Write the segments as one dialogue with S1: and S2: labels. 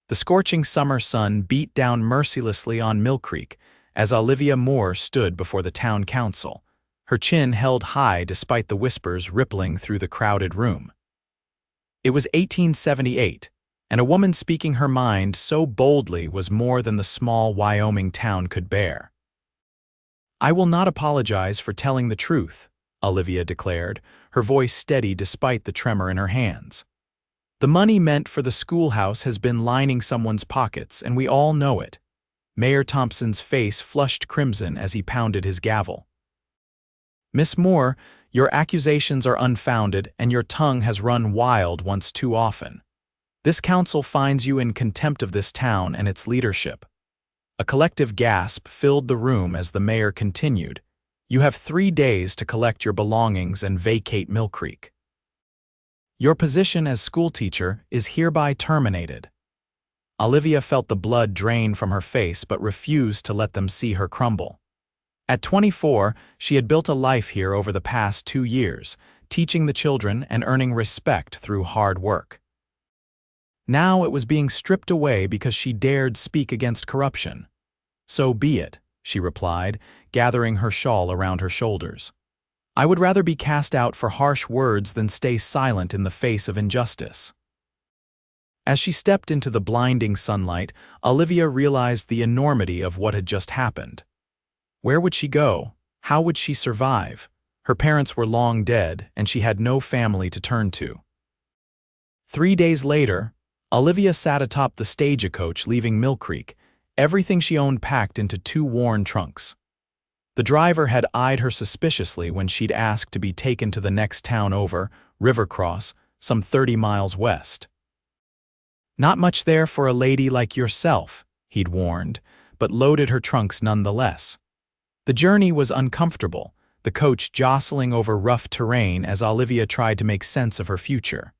S1: The scorching summer sun beat down mercilessly on Millcreek as Olivia Moore stood before the town council, her chin held high despite the whispers rippling through the crowded room. It was 1878, and a woman speaking her mind so boldly was more than the small Wyoming town could bear. "I will not apologize for telling the truth," Olivia declared, her voice steady despite the tremor in her hands. "The money meant for the schoolhouse has been lining someone's pockets, and we all know it." Mayor Thompson's face flushed crimson as he pounded his gavel. "Miss Moore, your accusations are unfounded, and your tongue has run wild once too often. This council finds you in contempt of this town and its leadership." A collective gasp filled the room as the mayor continued, "You have 3 days to collect your belongings and vacate Millcreek. Your position as schoolteacher is hereby terminated." Olivia felt the blood drain from her face but refused to let them see her crumble. At 24, she had built a life here over the past 2 years, teaching the children and earning respect through hard work. Now it was being stripped away because she dared speak against corruption. "So be it," she replied, gathering her shawl around her shoulders. "I would rather be cast out for harsh words than stay silent in the face of injustice." As she stepped into the blinding sunlight, Olivia realized the enormity of what had just happened. Where would she go? How would she survive? Her parents were long dead, and she had no family to turn to. 3 days later, Olivia sat atop the stagecoach leaving Millcreek, everything she owned packed into 2 worn trunks. The driver had eyed her suspiciously when she'd asked to be taken to the next town over, Rivercross, some 30 miles west. "Not much there for a lady like yourself," he'd warned, but loaded her trunks nonetheless. The journey was uncomfortable, the coach jostling over rough terrain as Olivia tried to make sense of her future.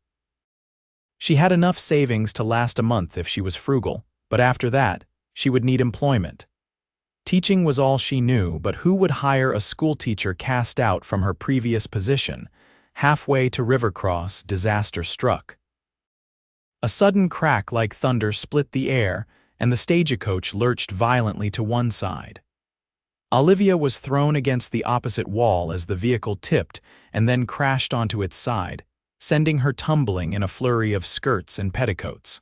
S1: She had enough savings to last a month if she was frugal, but after that, she would need employment. Teaching was all she knew, but who would hire a schoolteacher cast out from her previous position? Halfway to Rivercross, disaster struck. A sudden crack like thunder split the air, and the stagecoach lurched violently to one side. Olivia was thrown against the opposite wall as the vehicle tipped and then crashed onto its side, sending her tumbling in a flurry of skirts and petticoats.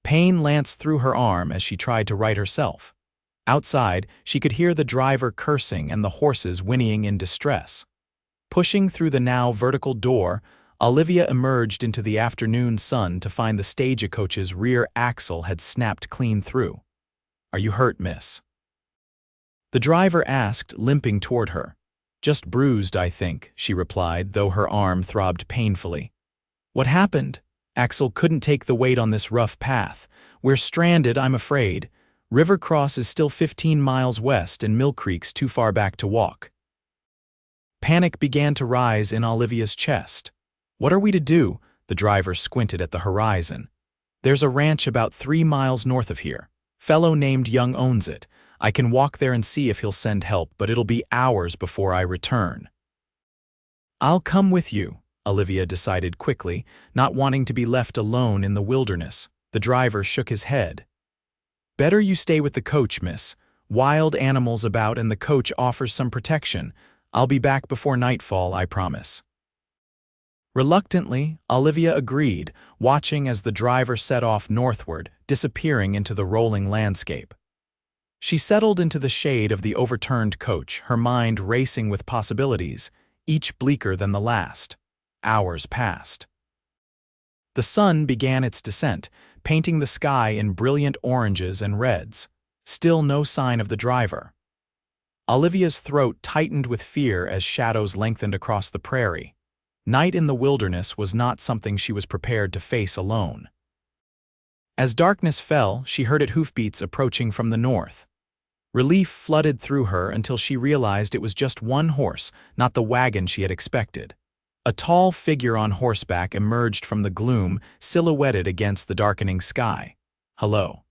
S1: Pain lanced through her arm as she tried to right herself. Outside, she could hear the driver cursing and the horses whinnying in distress. Pushing through the now vertical door, Olivia emerged into the afternoon sun to find the stagecoach's rear axle had snapped clean through. "Are you hurt, miss?" the driver asked, limping toward her. "Just bruised, I think," she replied, though her arm throbbed painfully. "What happened?" "Axel couldn't take the weight on this rough path. We're stranded, I'm afraid. Rivercross is still 15 miles west and Millcreek's too far back to walk." Panic began to rise in Olivia's chest. "What are we to do?" The driver squinted at the horizon. "There's a ranch about 3 miles north of here. Fellow named Young owns it. I can walk there and see if he'll send help, but it'll be hours before I return." "I'll come with you," Olivia decided quickly, not wanting to be left alone in the wilderness. The driver shook his head. "Better you stay with the coach, miss. Wild animals about and the coach offers some protection. I'll be back before nightfall, I promise." Reluctantly, Olivia agreed, watching as the driver set off northward, disappearing into the rolling landscape. She settled into the shade of the overturned coach, her mind racing with possibilities, each bleaker than the last. Hours passed. The sun began its descent, painting the sky in brilliant oranges and reds. Still no sign of the driver. Olivia's throat tightened with fear as shadows lengthened across the prairie. Night in the wilderness was not something she was prepared to face alone. As darkness fell, she heard hoofbeats approaching from the north. Relief flooded through her until she realized it was just one horse, not the wagon she had expected. A tall figure on horseback emerged from the gloom, silhouetted against the darkening sky. "Hello."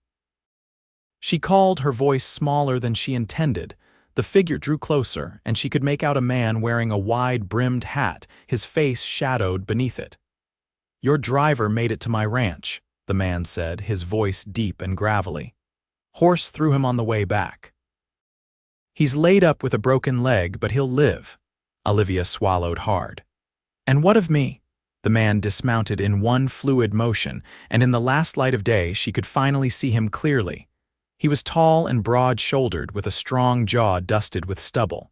S1: She called, her voice smaller than she intended. The figure drew closer, and she could make out a man wearing a wide-brimmed hat, his face shadowed beneath it. "Your driver made it to my ranch. the man said, his voice deep and gravelly. Horse threw him on the way back. He's laid up with a broken leg, but he'll live. Olivia swallowed hard. And what of me? The man dismounted in one fluid motion, and in the last light of day she could finally see him clearly. He was tall and broad-shouldered, with a strong jaw dusted with stubble.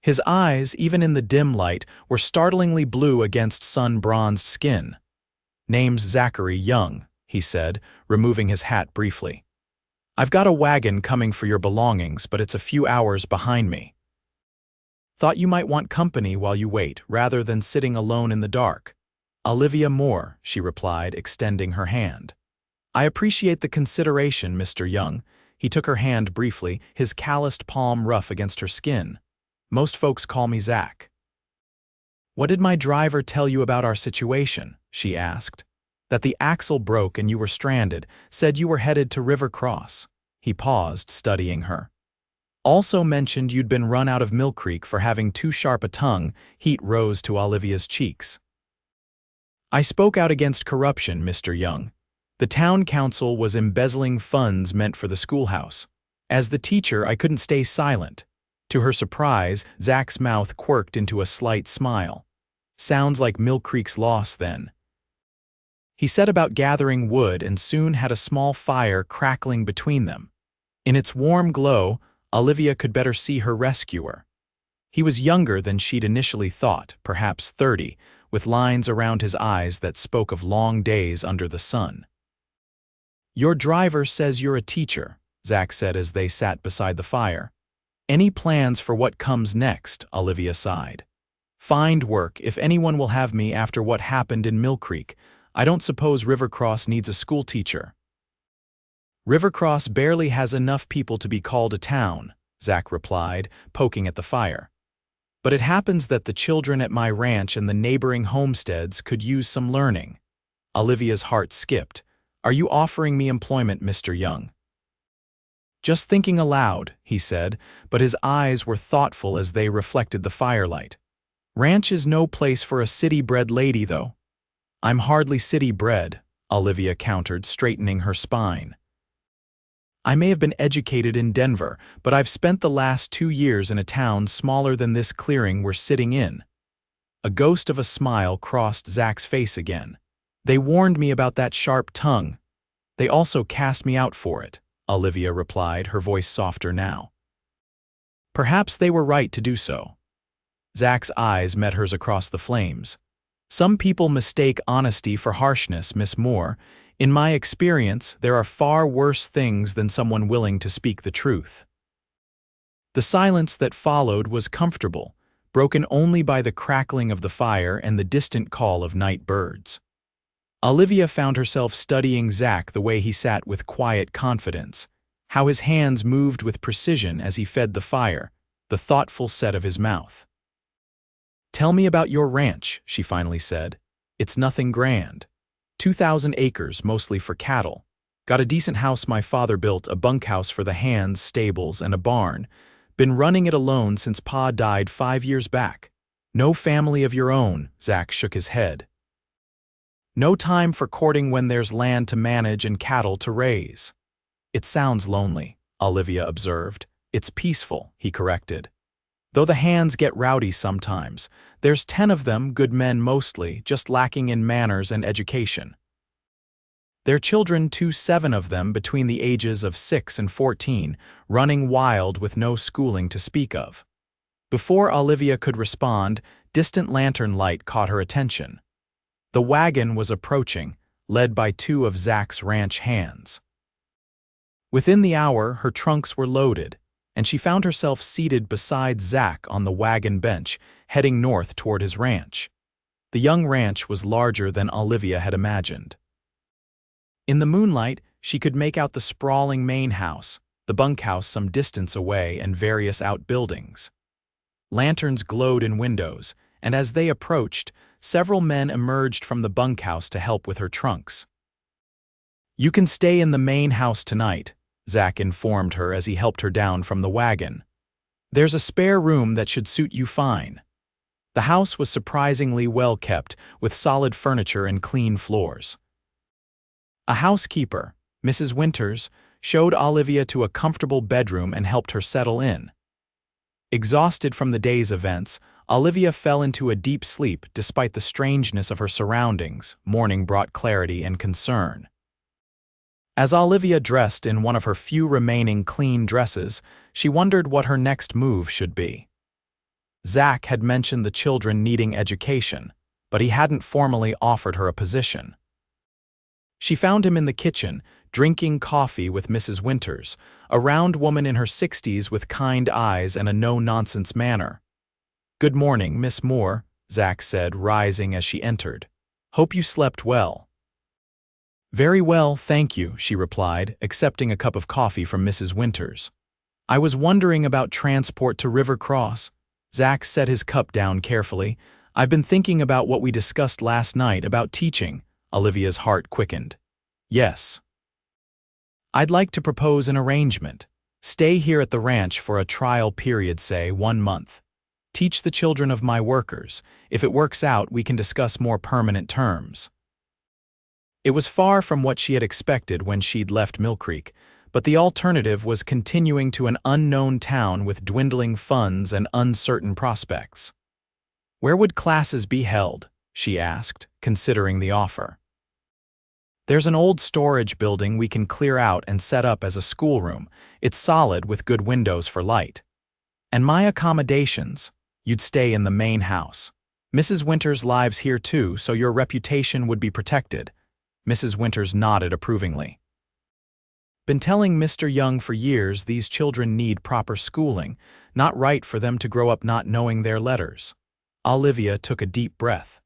S1: His eyes, even in the dim light, were startlingly blue against sun-bronzed skin. Name's Zachary Young, he said, removing his hat briefly. I've got a wagon coming for your belongings, but it's a few hours behind me. Thought you might want company while you wait, rather than sitting alone in the dark. Olivia Moore, she replied, extending her hand. I appreciate the consideration, Mr. Young. He took her hand briefly, his calloused palm rough against her skin. Most folks call me Zach. What did my driver tell you about our situation? She asked. That the axle broke and you were stranded, said you were headed to River Cross. He paused, studying her. Also mentioned you'd been run out of Millcreek for having too sharp a tongue. Heat rose to Olivia's cheeks. I spoke out against corruption, Mr. Young. The town council was embezzling funds meant for the schoolhouse. As the teacher, I couldn't stay silent. To her surprise, Zach's mouth quirked into a slight smile. Sounds like Millcreek's loss, then. He set about gathering wood and soon had a small fire crackling between them. In its warm glow, Olivia could better see her rescuer. He was younger than she'd initially thought, perhaps 30, with lines around his eyes that spoke of long days under the sun. Your driver says you're a teacher, Zach said as they sat beside the fire. Any plans for what comes next? Olivia sighed. Find work if anyone will have me after what happened in Millcreek. I don't suppose Rivercross needs a school teacher. Rivercross barely has enough people to be called a town, Zach replied, poking at the fire. But it happens that the children at my ranch and the neighboring homesteads could use some learning. Olivia's heart skipped. Are you offering me employment, Mr. Young? Just thinking aloud, he said, but his eyes were thoughtful as they reflected the firelight. Ranch is no place for a city-bred lady, though. I'm hardly city-bred, Olivia countered, straightening her spine. I may have been educated in Denver, but I've spent the last 2 years in a town smaller than this clearing we're sitting in. A ghost of a smile crossed Zach's face again. They warned me about that sharp tongue. They also cast me out for it, Olivia replied, her voice softer now. Perhaps they were right to do so. Zach's eyes met hers across the flames. Some people mistake honesty for harshness, Miss Moore. In my experience, there are far worse things than someone willing to speak the truth. The silence that followed was comfortable, broken only by the crackling of the fire and the distant call of night birds. Olivia found herself studying Zach the way he sat with quiet confidence, how his hands moved with precision as he fed the fire, the thoughtful set of his mouth. Tell me about your ranch, she finally said. It's nothing grand. 2,000 acres, mostly for cattle. Got a decent house my father built, a bunkhouse for the hands, stables, and a barn. Been running it alone since Pa died 5 years back. No family of your own, Zach shook his head. No time for courting when there's land to manage and cattle to raise. It sounds lonely, Olivia observed. It's peaceful, he corrected. Though the hands get rowdy sometimes, there's 10 of them, good men mostly, just lacking in manners and education. Their children, too, 7 of them between the ages of 6 and 14, running wild with no schooling to speak of. Before Olivia could respond, distant lantern light caught her attention. The wagon was approaching, led by 2 of Zach's ranch hands. Within the hour, her trunks were loaded, and she found herself seated beside Zach on the wagon bench, heading north toward his ranch. The young ranch was larger than Olivia had imagined. In the moonlight, she could make out the sprawling main house, the bunkhouse some distance away, and various outbuildings. Lanterns glowed in windows, and as they approached, several men emerged from the bunkhouse to help with her trunks. You can stay in the main house tonight, Zach informed her as he helped her down from the wagon. There's a spare room that should suit you fine. The house was surprisingly well kept, with solid furniture and clean floors. A housekeeper, Mrs. Winters, showed Olivia to a comfortable bedroom and helped her settle in. Exhausted from the day's events, Olivia fell into a deep sleep despite the strangeness of her surroundings. Morning brought clarity and concern. As Olivia dressed in one of her few remaining clean dresses, she wondered what her next move should be. Zach had mentioned the children needing education, but he hadn't formally offered her a position. She found him in the kitchen, drinking coffee with Mrs. Winters, a round woman in her 60s with kind eyes and a no-nonsense manner. "Good morning, Miss Moore," Zach said, rising as she entered. "Hope you slept well." "Very well, thank you," she replied, accepting a cup of coffee from Mrs. Winters. "I was wondering about transport to River Cross." Zach set his cup down carefully. "I've been thinking about what we discussed last night about teaching." Olivia's heart quickened. "Yes. I'd like to propose an arrangement. Stay here at the ranch for a trial period, say 1 month. Teach the children of my workers. If it works out, we can discuss more permanent terms." It was far from what she had expected when she'd left Millcreek, but the alternative was continuing to an unknown town with dwindling funds and uncertain prospects. "Where would classes be held?" she asked, considering the offer. "There's an old storage building we can clear out and set up as a schoolroom. It's solid with good windows for light. And my accommodations, you'd stay in the main house. Mrs. Winters lives here too, so your reputation would be protected." Mrs. Winters nodded approvingly. "Been telling Mr. Young for years these children need proper schooling, not right for them to grow up not knowing their letters." Olivia took a deep breath.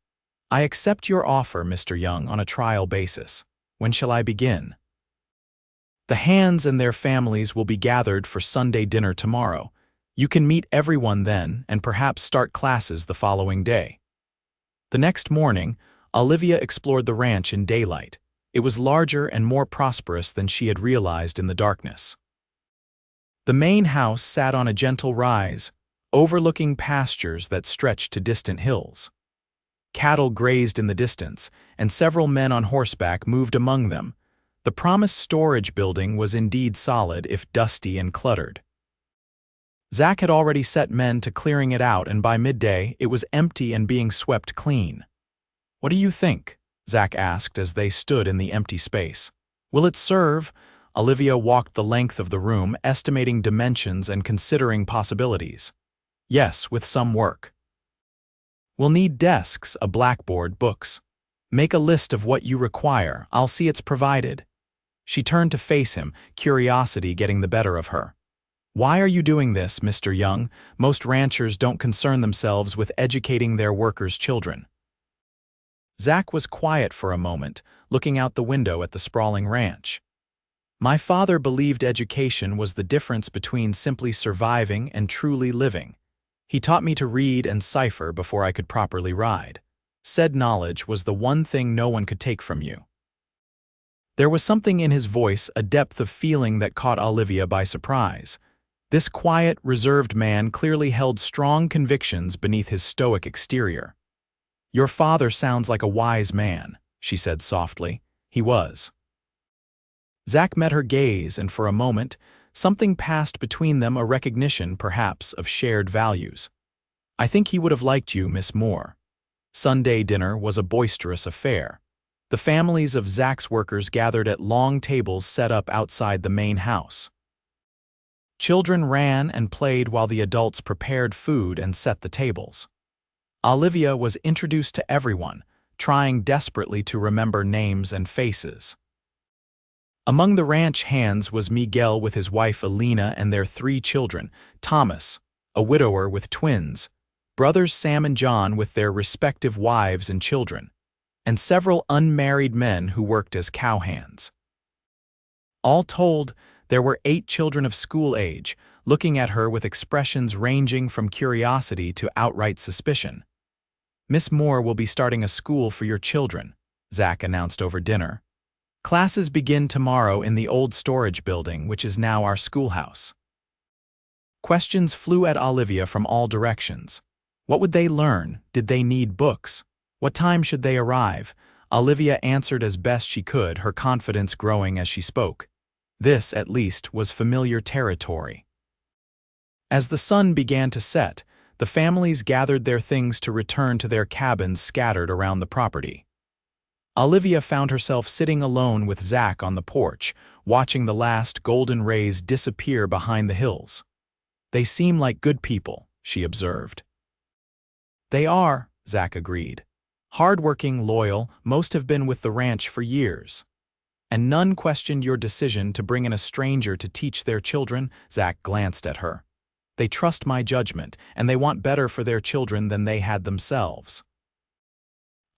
S1: "I accept your offer, Mr. Young, on a trial basis. When shall I begin?" "The hands and their families will be gathered for Sunday dinner tomorrow. You can meet everyone then and perhaps start classes the following day." The next morning, Olivia explored the ranch in daylight. It was larger and more prosperous than she had realized in the darkness. The main house sat on a gentle rise, overlooking pastures that stretched to distant hills. Cattle grazed in the distance, and several men on horseback moved among them. The promised storage building was indeed solid, if dusty and cluttered. Zach had already set men to clearing it out, and by midday it was empty and being swept clean. "What do you think?" Zach asked as they stood in the empty space. "Will it serve?" Olivia walked the length of the room, estimating dimensions and considering possibilities. "Yes, with some work. We'll need desks, a blackboard, books. Make a list of what you require. I'll see it's provided." She turned to face him, curiosity getting the better of her. "Why are you doing this, Mr. Young? Most ranchers don't concern themselves with educating their workers' children." Zach was quiet for a moment, looking out the window at the sprawling ranch. "My father believed education was the difference between simply surviving and truly living. He taught me to read and cipher before I could properly ride. Said knowledge was the one thing no one could take from you." There was something in his voice, a depth of feeling that caught Olivia by surprise. This quiet, reserved man clearly held strong convictions beneath his stoic exterior. "Your father sounds like a wise man," she said softly. "He was." Zach met her gaze, and for a moment, something passed between them, a recognition, perhaps, of shared values. "I think he would have liked you, Miss Moore." Sunday dinner was a boisterous affair. The families of Zach's workers gathered at long tables set up outside the main house. Children ran and played while the adults prepared food and set the tables. Olivia was introduced to everyone, trying desperately to remember names and faces. Among the ranch hands was Miguel with his wife Alina and their 3 children, Thomas, a widower with twins, brothers Sam and John with their respective wives and children, and several unmarried men who worked as cowhands. All told, there were 8 children of school age, looking at her with expressions ranging from curiosity to outright suspicion. "Miss Moore will be starting a school for your children," Zach announced over dinner. "Classes begin tomorrow in the old storage building, which is now our schoolhouse." Questions flew at Olivia from all directions. What would they learn? Did they need books? What time should they arrive? Olivia answered as best she could, her confidence growing as she spoke. This, at least, was familiar territory. As the sun began to set, the families gathered their things to return to their cabins scattered around the property. Olivia found herself sitting alone with Zach on the porch, watching the last golden rays disappear behind the hills. "They seem like good people," she observed. "They are," Zach agreed. "Hardworking, loyal, most have been with the ranch for years. And none questioned your decision to bring in a stranger to teach their children." Zach glanced at her. "They trust my judgment, and they want better for their children than they had themselves."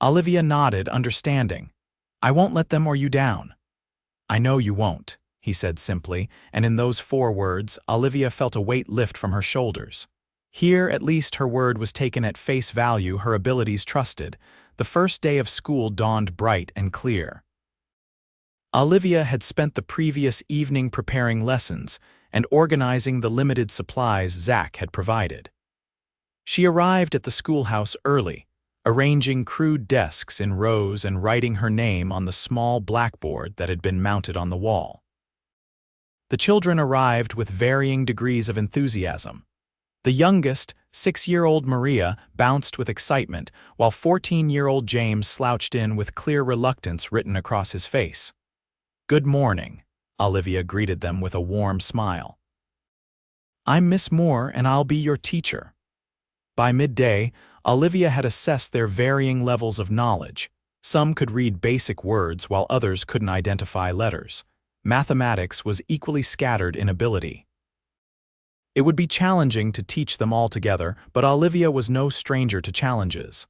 S1: Olivia nodded, understanding. "I won't let them or you down." "I know you won't," he said simply, and in those 4 words, Olivia felt a weight lift from her shoulders. Here, at least, her word was taken at face value, her abilities trusted. The first day of school dawned bright and clear. Olivia had spent the previous evening preparing lessons and organizing the limited supplies Zach had provided. She arrived at the schoolhouse early, arranging crude desks in rows and writing her name on the small blackboard that had been mounted on the wall. The children arrived with varying degrees of enthusiasm. The youngest, 6-year-old Maria, bounced with excitement, while 14-year-old James slouched in with clear reluctance written across his face. "Good morning," Olivia greeted them with a warm smile. "I'm Miss Moore, and I'll be your teacher." By midday, Olivia had assessed their varying levels of knowledge. Some could read basic words while others couldn't identify letters. Mathematics was equally scattered in ability. It would be challenging to teach them all together, but Olivia was no stranger to challenges.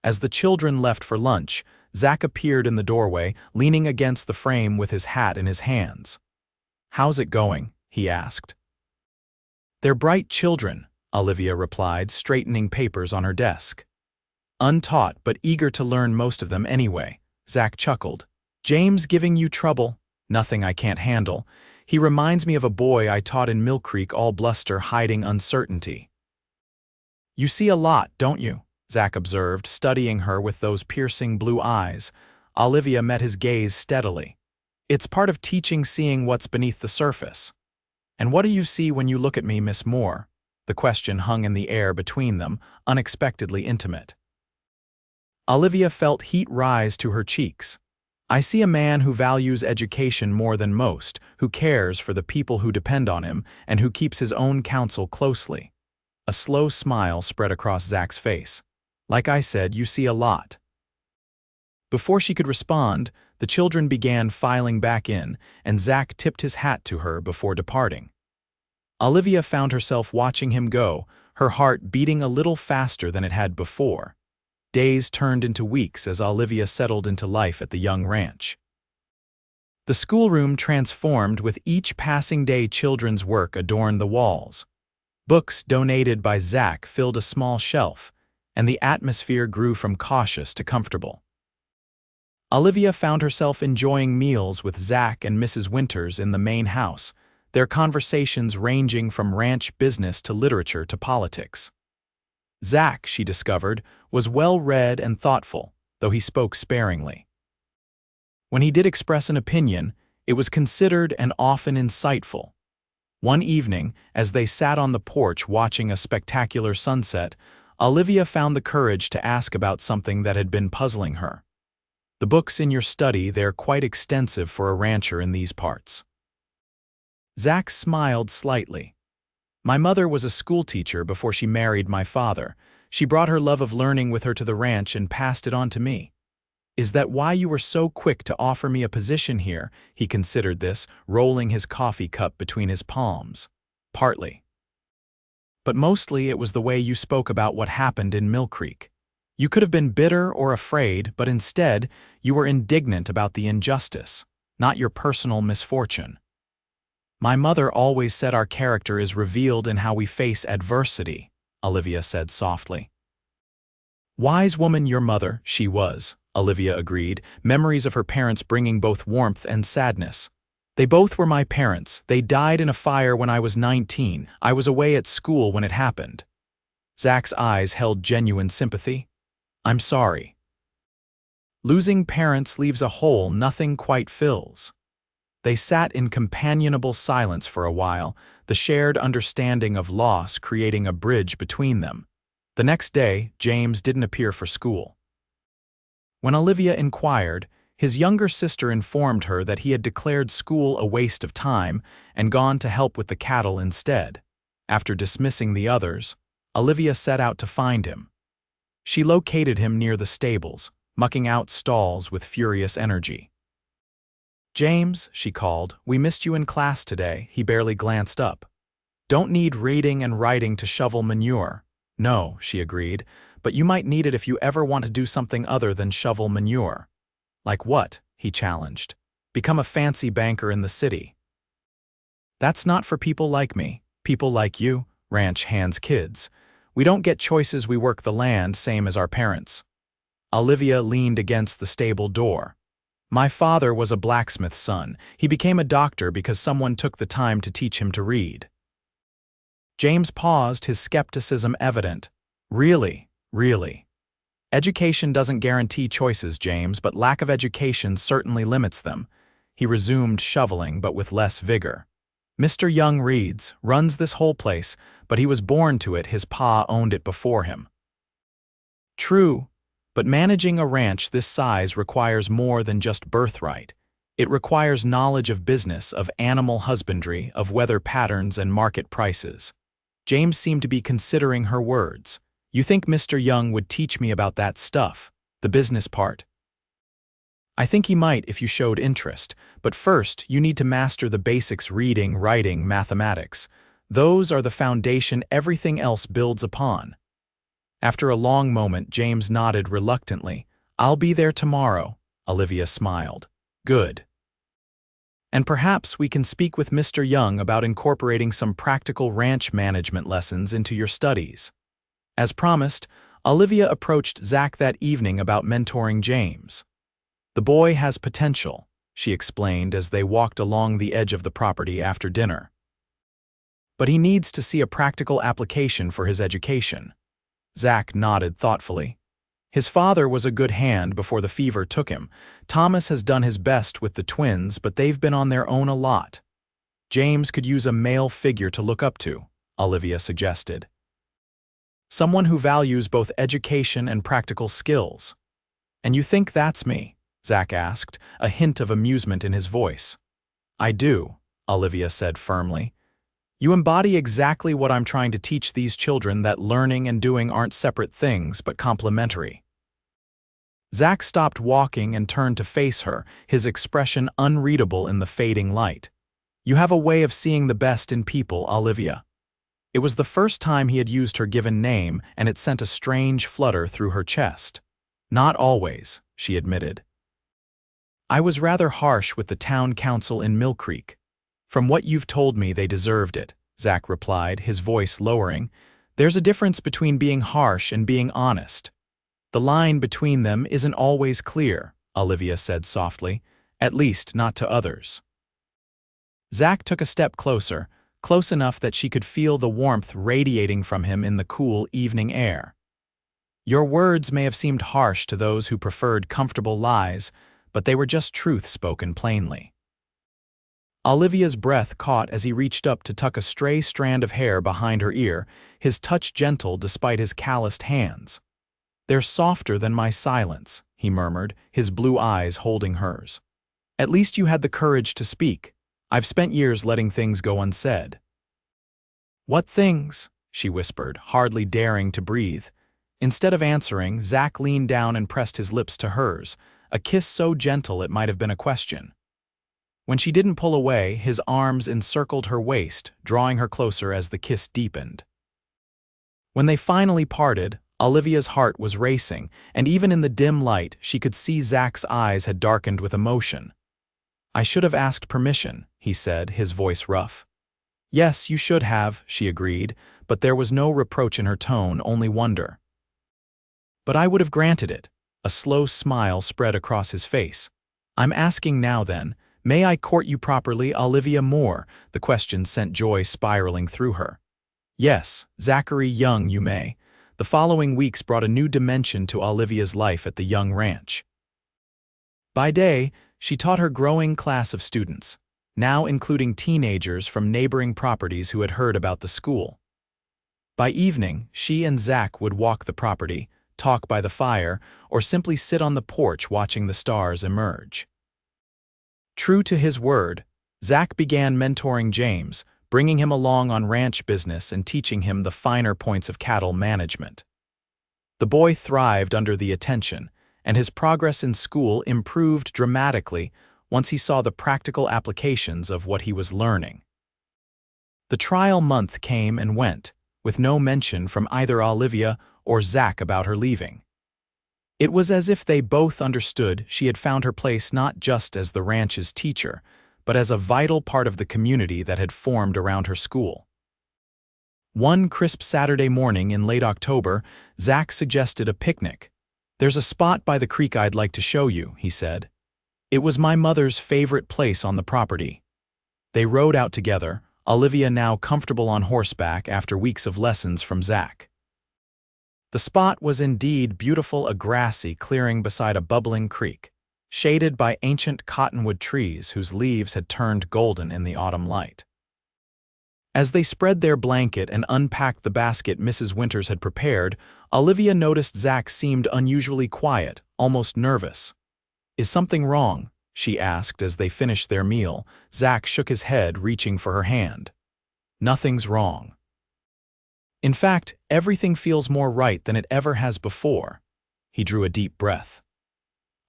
S1: As the children left for lunch, Zach appeared in the doorway, leaning against the frame with his hat in his hands. "How's it going?" he asked. "They're bright children," Olivia replied, straightening papers on her desk. "Untaught, but eager to learn, most of them anyway," Zach chuckled. "James giving you trouble?" "Nothing I can't handle. He reminds me of a boy I taught in Millcreek, all bluster, hiding uncertainty." "You see a lot, don't you?" Zach observed, studying her with those piercing blue eyes. Olivia met his gaze steadily. "It's part of teaching, seeing what's beneath the surface." "And what do you see when you look at me, Miss Moore?" The question hung in the air between them, unexpectedly intimate. Olivia felt heat rise to her cheeks. "I see a man who values education more than most, who cares for the people who depend on him, and who keeps his own counsel closely." A slow smile spread across Zach's face. "Like I said, you see a lot." Before she could respond, the children began filing back in, and Zach tipped his hat to her before departing. Olivia found herself watching him go, her heart beating a little faster than it had before. Days turned into weeks as Olivia settled into life at the Young ranch. The schoolroom transformed with each passing day. Children's work adorned the walls. Books donated by Zach filled a small shelf, and the atmosphere grew from cautious to comfortable. Olivia found herself enjoying meals with Zach and Mrs. Winters in the main house, their conversations ranging from ranch business to literature to politics. Zach, she discovered, was well-read and thoughtful, though he spoke sparingly. When he did express an opinion, it was considered and often insightful. One evening, as they sat on the porch watching a spectacular sunset, Olivia found the courage to ask about something that had been puzzling her. "The books in your study, they're quite extensive for a rancher in these parts." Zach smiled slightly. "My mother was a schoolteacher before she married my father. She brought her love of learning with her to the ranch and passed it on to me." "Is that why you were so quick to offer me a position here?" He considered this, rolling his coffee cup between his palms. "Partly. But mostly it was the way you spoke about what happened in Millcreek. You could have been bitter or afraid, but instead, you were indignant about the injustice, not your personal misfortune." "My mother always said our character is revealed in how we face adversity," Olivia said softly. "Wise woman your mother, she was," Olivia agreed, memories of her parents bringing both warmth and sadness. "They both were my parents. They died in a fire when I was 19. I was away at school when it happened." Zach's eyes held genuine sympathy. "I'm sorry." Losing parents leaves a hole nothing quite fills. They sat in companionable silence for a while, the shared understanding of loss creating a bridge between them. The next day, James didn't appear for school. When Olivia inquired, his younger sister informed her that he had declared school a waste of time and gone to help with the cattle instead. After dismissing the others, Olivia set out to find him. She located him near the stables, mucking out stalls with furious energy. "James," she called, "we missed you in class today." He barely glanced up. "Don't need reading and writing to shovel manure." "No," she agreed, "but you might need it if you ever want to do something other than shovel manure." "Like what?" he challenged. "Become a fancy banker in the city." "That's not for people like me. People like you, ranch hands kids. We don't get choices, we work the land same as our parents." Olivia leaned against the stable door. "My father was a blacksmith's son. He became a doctor because someone took the time to teach him to read." James paused, his skepticism evident. "Really? Really? Education doesn't guarantee choices, James, but lack of education certainly limits them." He resumed shoveling, but with less vigor. "Mr. Young reads, runs this whole place, but he was born to it, his pa owned it before him." "True, but managing a ranch this size requires more than just birthright. It requires knowledge of business, of animal husbandry, of weather patterns and market prices." James seemed to be considering her words. "You think Mr. Young would teach me about that stuff, the business part?" "I think he might if you showed interest, but first you need to master the basics: reading, writing, mathematics. Those are the foundation everything else builds upon." After a long moment, James nodded reluctantly. "I'll be there tomorrow." Olivia smiled. "Good. And perhaps we can speak with Mr. Young about incorporating some practical ranch management lessons into your studies." As promised, Olivia approached Zach that evening about mentoring James. "The boy has potential," she explained as they walked along the edge of the property after dinner. "But he needs to see a practical application for his education." Zach nodded thoughtfully. "His father was a good hand before the fever took him. Thomas has done his best with the twins, but they've been on their own a lot. James could use a male figure to look up to," Olivia suggested. "Someone who values both education and practical skills." "And you think that's me?" Zach asked, a hint of amusement in his voice. "I do," Olivia said firmly. "You embody exactly what I'm trying to teach these children, that learning and doing aren't separate things, but complementary." Zach stopped walking and turned to face her, his expression unreadable in the fading light. "You have a way of seeing the best in people, Olivia." It was the first time he had used her given name, and it sent a strange flutter through her chest. "Not always," she admitted. "I was rather harsh with the town council in Millcreek. From what you've told me, they deserved it," Zach replied, his voice lowering. "There's a difference between being harsh and being honest. The line between them isn't always clear," Olivia said softly, "at least not to others." Zach took a step closer, close enough that she could feel the warmth radiating from him in the cool evening air. "Your words may have seemed harsh to those who preferred comfortable lies, but they were just truth spoken plainly." Olivia's breath caught as he reached up to tuck a stray strand of hair behind her ear, his touch gentle despite his calloused hands. "They're softer than my silence," he murmured, his blue eyes holding hers. "At least you had the courage to speak. I've spent years letting things go unsaid." "What things?" she whispered, hardly daring to breathe. Instead of answering, Zach leaned down and pressed his lips to hers, a kiss so gentle it might have been a question. When she didn't pull away, his arms encircled her waist, drawing her closer as the kiss deepened. When they finally parted, Olivia's heart was racing, and even in the dim light, she could see Zach's eyes had darkened with emotion. "I should have asked permission," he said, his voice rough. "Yes, you should have," she agreed, but there was no reproach in her tone, only wonder. "But I would have granted it." A slow smile spread across his face. "I'm asking now then, may I court you properly, Olivia Moore?" The question sent joy spiraling through her. "Yes, Zachary Young, you may." The following weeks brought a new dimension to Olivia's life at the Young Ranch. By day, she taught her growing class of students, now including teenagers from neighboring properties who had heard about the school. By evening, she and Zach would walk the property, talk by the fire, or simply sit on the porch watching the stars emerge. True to his word, Zach began mentoring James, bringing him along on ranch business and teaching him the finer points of cattle management. The boy thrived under the attention, and his progress in school improved dramatically once he saw the practical applications of what he was learning. The trial month came and went, with no mention from either Olivia or Zach about her leaving. It was as if they both understood she had found her place not just as the ranch's teacher, but as a vital part of the community that had formed around her school. One crisp Saturday morning in late October, Zach suggested a picnic. "There's a spot by the creek I'd like to show you," he said. It was my mother's favorite place on the property. They rode out together, Olivia now comfortable on horseback after weeks of lessons from Zach. The spot was indeed beautiful, a grassy clearing beside a bubbling creek, shaded by ancient cottonwood trees whose leaves had turned golden in the autumn light. As they spread their blanket and unpacked the basket Mrs. Winters had prepared, Olivia noticed Zach seemed unusually quiet, almost nervous. "Is something wrong?" she asked as they finished their meal. Zach shook his head, reaching for her hand. "Nothing's wrong. In fact, everything feels more right than it ever has before." He drew a deep breath.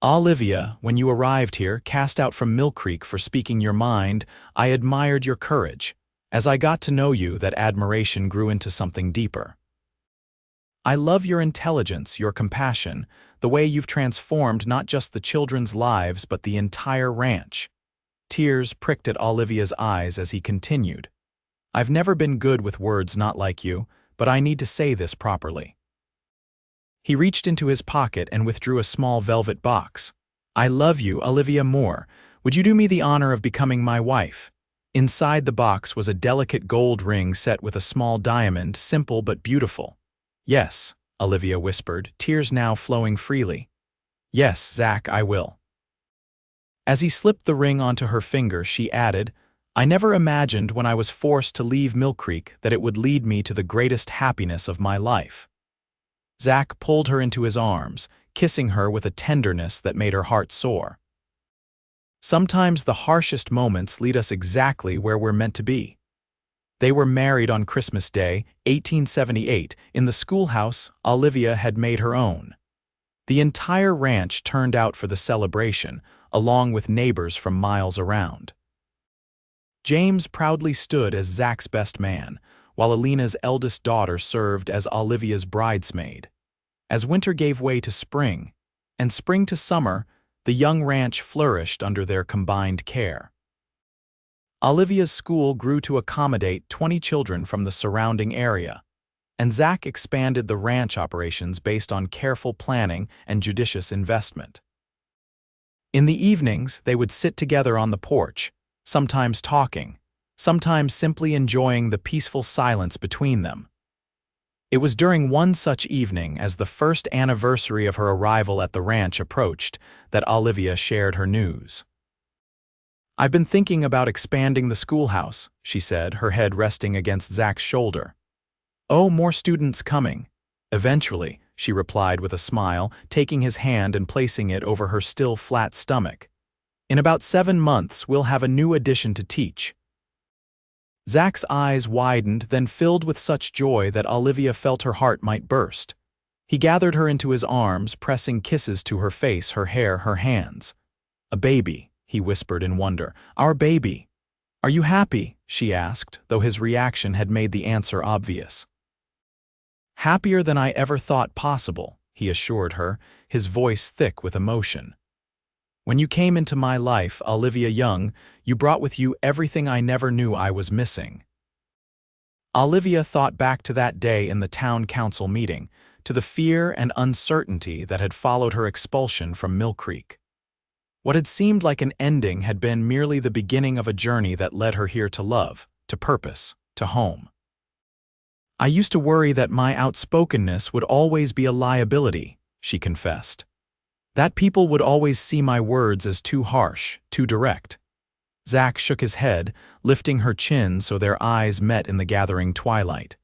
S1: "Olivia, when you arrived here, cast out from Millcreek for speaking your mind, I admired your courage. As I got to know you, that admiration grew into something deeper. I love your intelligence, your compassion, the way you've transformed not just the children's lives but the entire ranch." Tears pricked at Olivia's eyes as he continued. "I've never been good with words not like you, but I need to say this properly." He reached into his pocket and withdrew a small velvet box. "I love you, Olivia Moore. Would you do me the honor of becoming my wife?" Inside the box was a delicate gold ring set with a small diamond, simple but beautiful. "Yes," Olivia whispered, tears now flowing freely. "Yes, Zach, I will." As he slipped the ring onto her finger, she added, "I never imagined when I was forced to leave Millcreek that it would lead me to the greatest happiness of my life." Zach pulled her into his arms, kissing her with a tenderness that made her heart soar. Sometimes the harshest moments lead us exactly where we're meant to be. They were married on Christmas Day, 1878, in the schoolhouse Olivia had made her own. The entire ranch turned out for the celebration, along with neighbors from miles around. James proudly stood as Zach's best man, while Alina's eldest daughter served as Olivia's bridesmaid. As winter gave way to spring, and spring to summer, the young ranch flourished under their combined care. Olivia's school grew to accommodate 20 children from the surrounding area, and Zach expanded the ranch operations based on careful planning and judicious investment. In the evenings, they would sit together on the porch, sometimes talking, sometimes simply enjoying the peaceful silence between them. It was during one such evening, as the first anniversary of her arrival at the ranch approached, that Olivia shared her news. "I've been thinking about expanding the schoolhouse," she said, her head resting against Zach's shoulder. "Oh, more students coming." "Eventually," she replied with a smile, taking his hand and placing it over her still flat stomach. "In about 7 months, we'll have a new addition to teach." Zach's eyes widened, then filled with such joy that Olivia felt her heart might burst. He gathered her into his arms, pressing kisses to her face, her hair, her hands. "A baby," he whispered in wonder. "Our baby." "Are you happy?" she asked, though his reaction had made the answer obvious. "Happier than I ever thought possible," he assured her, his voice thick with emotion. "When you came into my life, Olivia Young, you brought with you everything I never knew I was missing." Olivia thought back to that day in the town council meeting, to the fear and uncertainty that had followed her expulsion from Millcreek. What had seemed like an ending had been merely the beginning of a journey that led her here to love, to purpose, to home. "I used to worry that my outspokenness would always be a liability," she confessed. That people would always see my words as too harsh, too direct. Zach shook his head, lifting her chin so their eyes met in the gathering twilight.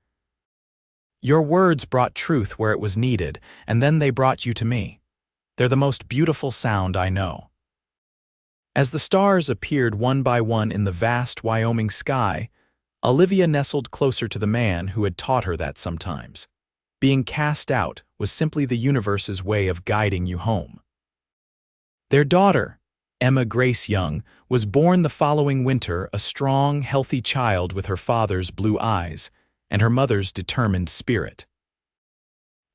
S1: Your words brought truth where it was needed, and then they brought you to me. They're the most beautiful sound I know. As the stars appeared one by one in the vast Wyoming sky, Olivia nestled closer to the man who had taught her that sometimes being cast out was simply the universe's way of guiding you home. Their daughter, Emma Grace Young, was born the following winter, a strong, healthy child with her father's blue eyes and her mother's determined spirit.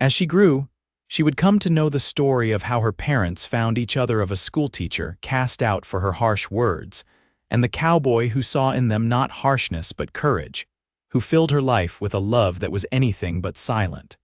S1: As she grew, she would come to know the story of how her parents found each other of a schoolteacher cast out for her harsh words, and the cowboy who saw in them not harshness but courage, who filled her life with a love that was anything but silent.